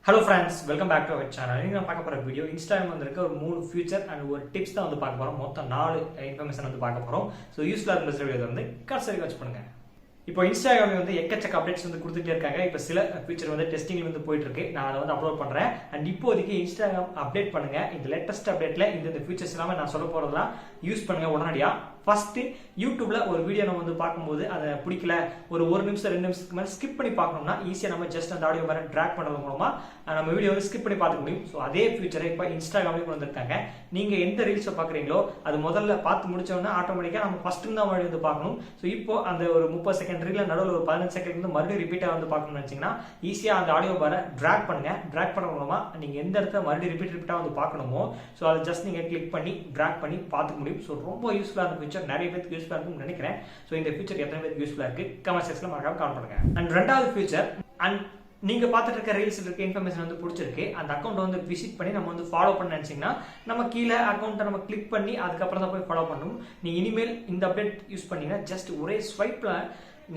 Hello friends, welcome back to our channel. இன்னைக்கு நான் பார்க்க போற வீடியோ Instagram வந்திருக்க ஒரு 3 ஃபியூச்சர் அண்ட் ஒரு டிப்ஸ் தான் வந்து பார்க்க போறோம். மொத்தம் 4 இன்ஃபர்மேஷன் வந்து பார்க்க போறோம். சோ யூஸ்ஃபுல்லா இருக்கிற வீடியோ வந்து கடைசி வாட்ச் பண்ணுங்க. இப்போ இன்ஸ்டாகிராம்ல வந்து எக்கச்சக்க அப்டேட்ஸ் வந்து கொடுத்துட்டே இருக்காங்க. இப்போ சில ஃபீச்சர் வந்து டெஸ்டிங்ல வந்து போயிட்டு இருக்கு. நான் அதை வந்து அப்லோட் பண்றேன். அண்ட் இப்போதைக்கு இன்ஸ்டாகிராம் அப்டேட் பண்ணுங்க. இந்த லேட்டஸ்ட் அப்டேட்ல இந்த ஃபீச்சர்ஸ் எல்லாமே நான் சொல்ல போறதெல்லாம் யூஸ் பண்ணுங்க உடனடியா. ஃபர்ஸ்ட் யூடியூப்ல ஒரு வீடியோ நம்ம வந்து பார்க்கும்போது அதை பிடிக்கல ஒரு நிமிஷம் 2 நிமிஷத்துக்கு மேலே ஸ்கிப் பண்ணி பார்க்கணும்னா ஈஸியாக நம்ம ஜஸ்ட் அந்த ஆடியோ மேலே ட்ராக் பண்ணுறது மூலமா நம்ம வீடியோ வந்து ஸ்கிப் பண்ணி பார்த்துக்க முடியும். ஸோ அதே ஃபீச்சரை இப்போ இன்ஸ்டாகிராம்லேயும் கொண்டு வந்திருக்காங்க. நீங்க எந்த ரீல்ஸை பார்க்குறீங்களோ அது முதல்ல பார்த்து முடிச்சோன்னா ஆட்டோமேட்டிக்காக நம்ம ஃபர்ஸ்ட் தான் மறுபடியும் வந்து பார்க்கணும். ஸோ இப்போ அந்த ஒரு 30 செகண்ட் ரீல்ல நடுவில் ஒரு 15 செகண்ட் வந்து மறுபடியும் ரிப்பீட்டாக வந்து பார்க்கணும்னு நினச்சிங்கன்னா ஈஸியாக அந்த ஆடியோ பாரை ட்ராக் பண்ணுங்க. ட்ராக் பண்ண மூலமா நீங்கள் எந்த இடத்துல மறுபடியும் ரிப்பீட்டாக வந்து பார்க்கணுமோ ஸோ அதை ஜஸ்ட் நீங்கள் கிளிக் பண்ணி ட்ராக் பண்ணி பார்த்துக்க முடியும். ஸோ ரொம்ப யூஸ்ஃபுல்லான ஃபீச்சர், நிறைய பேருக்கு யூஸ்ஃபுல்லாக இருக்கும்னு நினைக்கிறேன். ஸோ இந்த ஃபீச்சர் எத்தனை பேருக்கு யூஸ்ஃபுல்லாக இருக்கு கமெண்ட் செக்ஷன்ல மறக்காம கமெண்ட் பண்ணுங்க. அண்ட் ரெண்டாவது ஃபீச்சர், அண்ட் நீங்க பார்த்துட்டு இருக்க ரீல்ஸ் இருக்க இன்ஃபர்மேஷன் வந்து பிடிச்சிருக்கு, அந்த அக்கௌண்ட் வந்து விசிட் பண்ணி நம்ம வந்து ஃபாலோ பண்ண நினைச்சீங்கன்னா நம்ம கீழே அக்கௌண்ட்டை நம்ம கிளிக் பண்ணி அதுக்கப்புறம் தான் போய் ஃபாலோ பண்ணணும். நீங்க இனிமேல் இந்த அப்டேட் யூஸ் பண்ணீங்கன்னா ஜஸ்ட் ஒரே ஸ்வைப்ல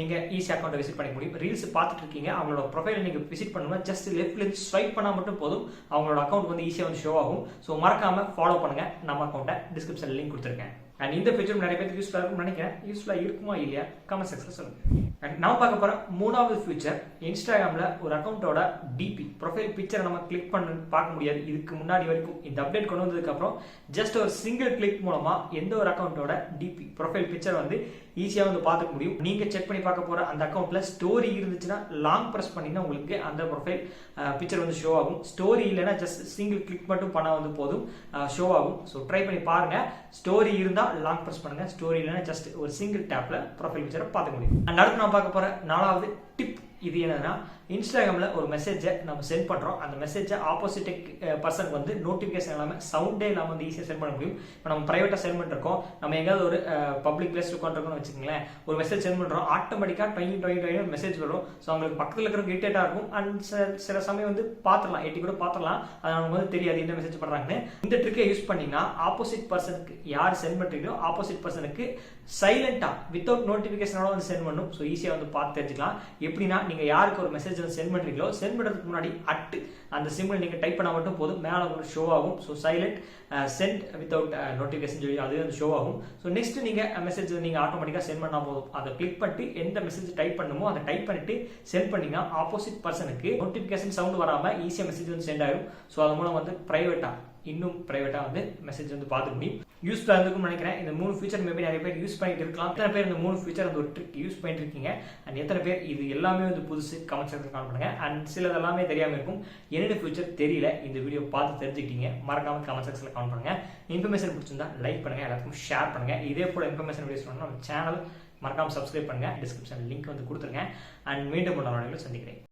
நீங்க ஈஸி அக்கௌண்ட்டை விசிட் பண்ணிக்க முடியும். ரீல்ஸ் பார்த்துட்டு இருக்கீங்க, அவங்களோட ப்ரொஃபைல் நீங்க விசிட் பண்ணணும்னா ஜஸ்ட் லெஃப்ட்ல ஸ்வைப் பண்ணா மட்டும் போதும், அவங்களோட அக்கௌண்ட் வந்து ஈஸியாக வந்து ஷோ ஆகும். ஸோ மறக்காம ஃபாலோ பண்ணுங்க. நம்ம அக்கௌண்ட்டை டிஸ்கிரிப்ஷன்ல லிங்க் கொடுத்துருக்கேன். அண்ட் இந்த ஃபீச்சர் நிறைய பேருக்கு யூஸ்ஃபுல்லாக இருக்கும்னு நினைக்கிறேன். யூஸ்ஃபுல்லாக இருக்குமா இல்லையா கமெண்ட் செக்ஷன்ல சொல்லுங்க. அண்ட் நான் பார்க்க போற மூணாவது ஃபீச்சர், இன்ஸ்டாகிராம்ல ஒரு அக்கௌண்ட்டோட டிபி ப்ரொஃபைல் பிக்சரை நம்ம கிளிக் பண்ணி பார்க்க முடியாது. இதுக்கு முன்னாடி வரைக்கும் இந்த அப்டேட் கொண்டு வந்ததுக்கு அப்புறம் ஜஸ்ட் ஒரு சிங்கிள் கிளிக் மூலமா எந்த ஒரு அக்கௌண்ட்டோட டிபி ப்ரொஃபைல் பிக்சர் வந்து ஈஸியாக வந்து பார்த்துக்க முடியும். நீங்க செக் பண்ணி பார்க்க போற அந்த அக்கௌண்ட்ல ஸ்டோரி இருந்துச்சுன்னா லாங் பிரஸ் பண்ணீங்கன்னா உங்களுக்கு அந்த ப்ரொஃபைல் பிக்சர் வந்து ஷோ ஆகும். ஸ்டோரி இல்லைன்னா ஜஸ்ட் சிங்கிள் கிளிக் மட்டும் பண்ணா வந்து போதும், ஷோ ஆகும். ஸோ ட்ரை பண்ணி பாருங்க. ஸ்டோரி இருந்தா லாங் பிரஸ் பண்ணுங்க, ஸ்டோரி இல்லைன்னா ஜஸ்ட் ஒரு சிங்கிள் டேப்ல ப்ரொஃபைல் பிக்சரை பார்த்துக்க முடியும். அண்ட் அடுத்து நான் பார்க்க போற 4வது டிப் இது என்னன்னா, இன்ஸ்டாகிராம்ல ஒரு மெசேஜை நம்ம சென்ட் பண்றோம். அந்த மெசேஜை ஆப்போசிட் பர்சன் வந்து நோட்டிபிகேஷன் இல்லாம சவுண்டே இல்லாம வந்து ஈஸியாக சென்ட் பண்ண முடியும். இப்போ நம்ம பிரைவேட்டா சென்ட் பண்ணிருக்கோம், நம்ம எங்காவது ஒரு பப்ளிக் பிளேஸ் உட்காந்துருக்கோம்னு வச்சுக்கோங்களேன், ஒரு மெசேஜ் சென்ட் பண்றோம், ஆட்டோமேட்டிக்கா டொயின் மெசேஜ் வரும். ஸோ அவங்களுக்கு பக்கத்தில் இருக்கிறவங்க இரிட்டேட்டா இருக்கும். அண்ட் சில சமயம் வந்து பார்த்துடலாம், எட்டி கூட பார்த்துடலாம், அது நமக்கு வந்து தெரியாது என்ன மெசேஜ் பண்றாங்கன்னு. இந்த ட்ரிக்கை யூஸ் பண்ணீங்கன்னா ஆப்போசிட் பர்சனுக்கு யார் சென்ட் பண்றீங்களோ ஆப்போசிட் பர்சனுக்கு சைலண்டா வித்தவுட் நோட்டிபிகேஷனோட வந்து சென்ட் பண்ணும். ஸோ ஈஸியாக வந்து பார்த்து தெரிஞ்சுக்கலாம். எப்படின்னா நீங்க யாருக்கு ஒரு மெசேஜ் சென்ட் பண்றீங்களோ சென்ட் பண்றதுக்கு முன்னாடி அந்த சிம்பிள் நீங்க டைப் பண்ணா மட்டும் போதும், மேல உங்களுக்கு ஷோ ஆகும். So silent sent without notification சொல்லி அது வந்து ஷோ ஆகும். ஸோ நெக்ஸ்ட் நீங்க மெசேஜ் நீங்க ஆட்டோமேட்டிக்கா சென்ட் பண்ணா போதும், அதை கிளிக் பண்ணிட்டு எந்த மெசேஜ் டைப் பண்ணுமோ அதை டைப் பண்ணிட்டு சென்ட் பண்ணீங்கன்னா ஆப்போசிட் பர்சனுக்கு நோட்டிபிகேஷன் சவுண்ட் வராம ஈஸியா மெசேஜ் வந்து சென்ட் ஆகும். ஸோ அது மூலம் வந்து இன்னும் பிரைவேட்டா வந்து மெசேஜ் வந்து பார்த்துக்க முடியும். யூஸ்ஃபுல்லா இருக்கும் நினைக்கிறேன். இந்த 3 ஃபீச்சர் மேபி நிறைய பேர் யூஸ் பண்ணிட்டு இருக்கலாம். எத்தனை பேர் இந்த 3 ஃபீச்சர் அந்த ஒரு ட்ரிக் யூஸ் பண்ணிட்டு இருக்கீங்க, அண்ட் எத்தனை பேர் இது எல்லாமே வந்து புதுசு கமெண்ட் செக்ஷன்ல கமெண்ட் பண்ணுங்க. அண்ட் சிலது எல்லாமே தெரியாம இருக்கும், என்னென்ன ஃபீச்சர் தெரியல, இந்த வீடியோ பார்த்து தெரிஞ்சுக்கிட்டீங்க, மறக்காம கமெண்ட் செக்ஷன்ல கமெண்ட் பண்ணுங்க. இன்ஃபர்மேஷன் பிடிச்சிருந்தா லைக் பண்ணுங்க, எல்லாருக்கும் ஷேர் பண்ணுங்க. இதே போல இன்ஃபர்மேஷன் வீடியோஸ் வேணும்னா நம்ம சேனல் மறக்காம சப்ஸ்கிரைப் பண்ணுங்க, டிஸ்கிரிப்ஷன் லிங்க் வந்து கொடுத்துருங்க. அண்ட் மீண்டும் சந்திக்கிறேன்.